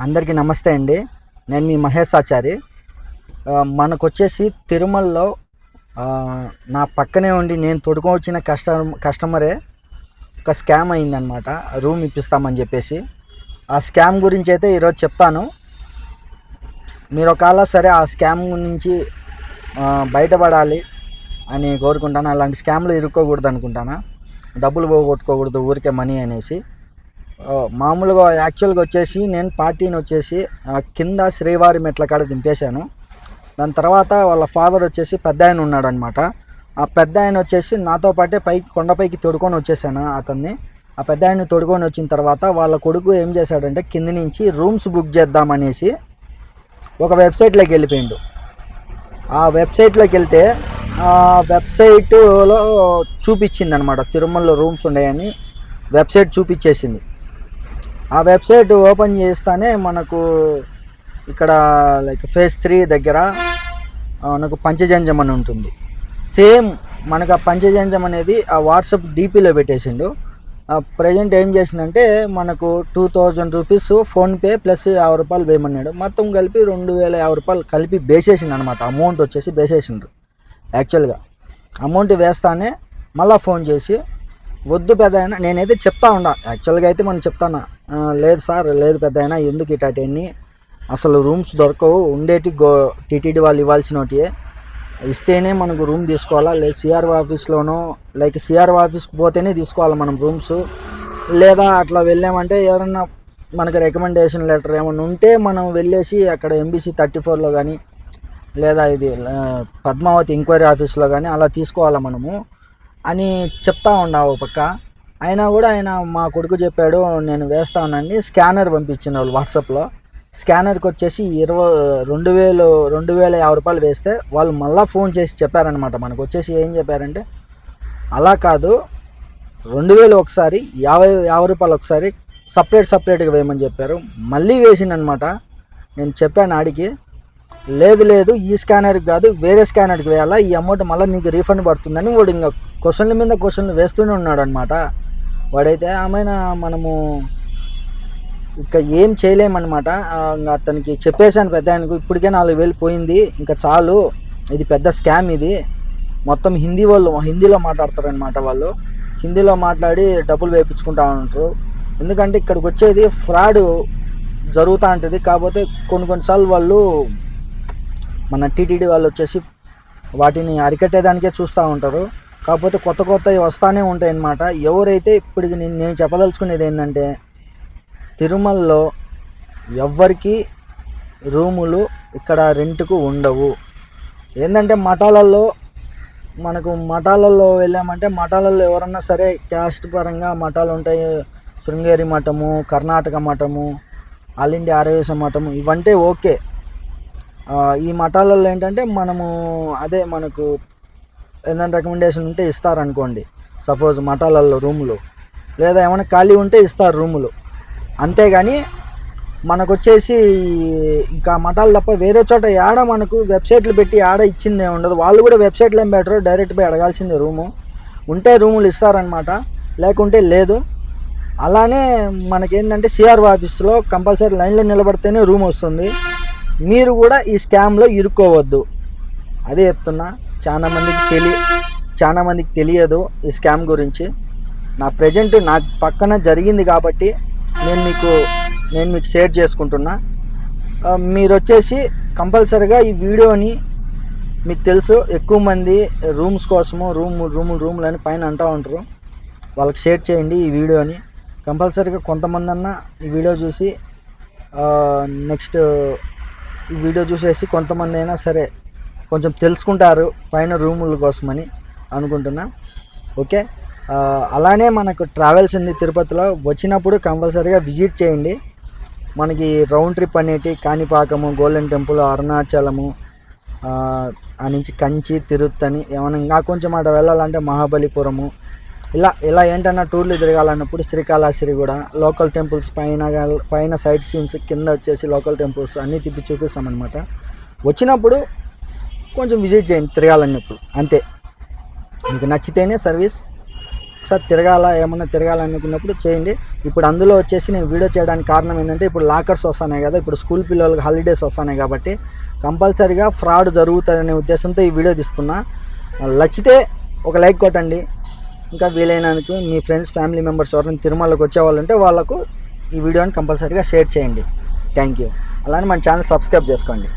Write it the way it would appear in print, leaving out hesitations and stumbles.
అందరికీ నమస్తే అండి. నేను మీ మహేష్ ఆచారి. మనకొచ్చేసి తిరుమలలో నా పక్కనే ఉండి నేను తోడుకొచ్చిన కస్టమరే ఒక స్కామ్ అయిందనమాట. రూమ్ ఇప్పిస్తామని చెప్పేసి. ఆ స్కామ్ గురించి అయితే ఈరోజు చెప్తాను. మీరు ఒకవేళ సరే ఆ స్కామ్ నుంచి బయటపడాలి అని కోరుకుంటాను. అలాంటి స్కామ్లో ఇరుక్కోకూడదు అనుకుంటాను. డబ్బులు పోగొట్టుకోకూడదు ఊరికే మనీ అనేసి. మామూలుగా యాక్చువల్గా వచ్చేసి నేను పార్టీని వచ్చేసి కింద శ్రీవారి మెట్ల కాడ దింపేశాను. దాని తర్వాత వాళ్ళ ఫాదర్ వచ్చేసి పెద్ద ఆయన ఉన్నాడు అనమాట. ఆ పెద్ద ఆయన వచ్చేసి నాతో పాటే కొండపైకి తొడుకొని వచ్చేసాను అతన్ని. ఆ పెద్ద ఆయన తొడుకొని వచ్చిన తర్వాత వాళ్ళ కొడుకు ఏం చేశాడంటే కింది నుంచి రూమ్స్ బుక్ చేద్దామనేసి ఒక వెబ్సైట్లోకి వెళ్ళిపోయిండు. ఆ వెబ్సైట్లోకి వెళ్తే ఆ వెబ్సైట్లో చూపించింది అనమాట, తిరుమలలో రూమ్స్ ఉన్నాయని వెబ్సైట్ చూపించేసింది. ఆ వెబ్సైట్ ఓపెన్ చేస్తానే మనకు ఇక్కడ లైక్ ఫేజ్ 3 దగ్గర మనకు పంచజంజం అని ఉంటుంది. సేమ్ మనకు ఆ పంచజంజం అనేది ఆ వాట్సాప్ డీపీలో పెట్టేసిండు. ప్రజెంట్ ఏం చేసిందంటే మనకు 2000 రూపీస్ ఫోన్పే ప్లస్ 50 రూపాయలు వేయమన్నాడు. మొత్తం కలిపి 2050 రూపాయలు కలిపి వేసేసిండు అనమాట. అమౌంట్ వచ్చేసి వేసేసిండ్రు. యాక్చువల్గా అమౌంట్ వేస్తానే మళ్ళీ ఫోన్ చేసి వద్దు పెద్ద అయినా, నేనైతే చెప్తా ఉన్నా యాక్చువల్గా అయితే మనం చెప్తాను, లేదు సార్ లేదు పెద్ద అయినా, ఎందుకు ఇటాటన్నీ అసలు రూమ్స్ దొరకవు, ఉండేటి టీటీడీ వాళ్ళు ఇవ్వాల్సినవి ఇస్తేనే మనకు రూమ్ తీసుకోవాలా, లేదు సిఆర్ఓ ఆఫీస్లోనో లైక్ సిఆర్ఓ ఆఫీస్కి పోతేనే తీసుకోవాలి మనం రూమ్స్, లేదా అట్లా వెళ్ళామంటే ఎవరన్నా మనకు రికమెండేషన్ లెటర్ ఏమైనా ఉంటే మనం వెళ్ళేసి అక్కడ ఎంబీసీ 34లో కానీ లేదా ఇది పద్మావతి ఎంక్వైరీ ఆఫీస్లో కానీ అలా తీసుకోవాలి మనము అని చెప్తా ఉన్నా ఒక పక్క. అయినా కూడా ఆయన మా కొడుకు చెప్పాడు నేను వేస్తా ఉన్నాను. స్కానర్ పంపించిన వాళ్ళు వాట్సాప్లో. స్కానర్కి వచ్చేసి 2050 రూపాయలు వేస్తే వాళ్ళు మళ్ళీ ఫోన్ చేసి చెప్పారనమాట. మనకు వచ్చేసి ఏం చెప్పారంటే అలా కాదు, 2000 ఒకసారి 50 రూపాయలు ఒకసారి సపరేట్గా వేయమని చెప్పారు. మళ్ళీ వేసిండనమాట. నేను చెప్పాను ఆడికి, లేదు ఈ స్కానర్కి కాదు వేరే స్కానర్కి వేయాలా, ఈ అమౌంట్ మళ్ళీ నీకు రీఫండ్ పడుతుందని వాడు ఇంకా క్వశ్చన్ల మీద క్వశ్చన్లు వేస్తూనే ఉన్నాడు అనమాట. వాడైతే ఆమెన మనము ఇక ఏం చేయలేమన్నమాట. ఇంకా అతనికి చెప్పేశాను పెద్ద ఆయనకు, ఇప్పటికే 4000 పోయింది, ఇంకా చాలు, ఇది పెద్ద స్కామ్, ఇది మొత్తం హిందీలో మాట్లాడతారనమాట. వాళ్ళు హిందీలో మాట్లాడి డబ్బులు వేయించుకుంటా ఉంటారు. ఎందుకంటే ఇక్కడికి వచ్చేది ఫ్రాడ్ జరుగుతూ ఉంటుంది. కాకపోతే కొన్నిసార్లు వాళ్ళు మన టీటీడీ వాళ్ళు వచ్చేసి వాటిని అరికట్టేదానికే చూస్తూ ఉంటారు. కాకపోతే కొత్తవి వస్తూనే ఉంటాయి అన్నమాట. ఎవరైతే ఇప్పటికి నేను చెప్పదలుచుకునేది ఏంటంటే తిరుమలలో ఎవ్వరికి రూములు ఇక్కడ రెంట్కు ఉండవు. ఏంటంటే మఠాలలో వెళ్ళామంటే మఠాలలో ఎవరన్నా సరే క్యాస్ట్ పరంగా మఠాలు ఉంటాయి. శృంగేరి మఠము, కర్ణాటక మఠము, ఆల్ ఇండియా ఆర్యవేశ మఠము, ఇవంటే ఓకే. ఈ మఠాలలో ఏంటంటే మనకు ఏదైనా రికమెండేషన్ ఉంటే ఇస్తారనుకోండి. సపోజ్ మఠాలలో రూములు లేదా ఏమైనా ఖాళీ ఉంటే ఇస్తారు రూములు, అంతేగాని మనకు వచ్చేసి ఇంకా మఠాలు తప్ప వేరే చోట మనకు వెబ్సైట్లు పెట్టి ఇచ్చిందే ఉండదు. వాళ్ళు కూడా వెబ్సైట్లో ఏం పెట్టరు, డైరెక్ట్ పోయి అడగాల్సిందే. రూము ఉంటే రూములు ఇస్తారనమాట, లేకుంటే లేదు. అలానే మనకేంటంటే సిఆర్ఓ ఆఫీస్లో కంపల్సరీ లైన్లో నిలబడితేనే రూమ్ వస్తుంది. మీరు కూడా ఈ స్కామ్లో ఇరుక్కోవద్దు, అదే చెప్తున్నా. చాలా మందికి తెలియదు ఈ స్కామ్ గురించి. ప్రజెంట్ నాకు పక్కన జరిగింది కాబట్టి నేను మీకు షేర్ చేసుకుంటున్నా. మీరు వచ్చేసి కంపల్సరీగా ఈ వీడియోని, మీకు తెలుసు ఎక్కువ మంది రూమ్స్ కోసము రూములు అని పైన అంటూ ఉంటారు, వాళ్ళకి షేర్ చేయండి ఈ వీడియోని. కంపల్సరీగా కొంతమంది అన్న ఈ వీడియో చూసి నెక్స్ట్ ఈ వీడియో చూసేసి కొంతమంది అయినా సరే కొంచెం తెలుసుకుంటారు పైన రూముల కోసమని అనుకుంటున్నా. ఓకే, అలానే మనకు ట్రావెల్స్ ఉంది తిరుపతిలో. వచ్చినప్పుడు కంపల్సరీగా విజిట్ చేయండి. మనకి రౌండ్ ట్రిప్ అనేటి కాణిపాకము, గోల్డెన్ టెంపుల్, అరుణాచలము, ఆ నుంచి కంచి, తిరుత్తని, ఏమైనా ఇంకా కొంచెం అటు వెళ్ళాలంటే మహాబలిపురము, ఇలా ఏంటన్నా టూర్లు తిరగాలన్నప్పుడు శ్రీకాళహస్తి కూడా, లోకల్ టెంపుల్స్ పైన సైట్ సీన్స్, కింద వచ్చేసి లోకల్ టెంపుల్స్ అన్నీ తిప్పి చూపిస్తామన్నమాట. వచ్చినప్పుడు కొంచెం విజిట్ చేయండి తిరగాలన్నప్పుడు, అంతే. మీకు నచ్చితేనే సర్వీస్ ఒకసారి ఏమన్నా తిరగాలనుకున్నప్పుడు చేయండి. ఇప్పుడు అందులో వచ్చేసి నేను వీడియో చేయడానికి కారణం ఏంటంటే, ఇప్పుడు లాకర్స్ వస్తున్నాయి కదా, ఇప్పుడు స్కూల్ పిల్లలకి హాలిడేస్ వస్తున్నాయి కాబట్టి కంపల్సరీగా ఫ్రాడ్ జరుగుతుందనే ఉద్దేశంతో ఈ వీడియో తీస్తున్నా. నచ్చితే ఒక లైక్ కొట్టండి. ఇంకా వీలైనందుకు మీ ఫ్రెండ్స్ ఫ్యామిలీ మెంబర్స్ ఎవరైనా తిరుమలకి వచ్చేవాళ్ళు ఉంటే వాళ్ళకు ఈ వీడియోని కంపల్సరీగా షేర్ చేయండి. Thank you. అలానే మన ఛానల్ సబ్స్క్రైబ్ చేసుకోండి.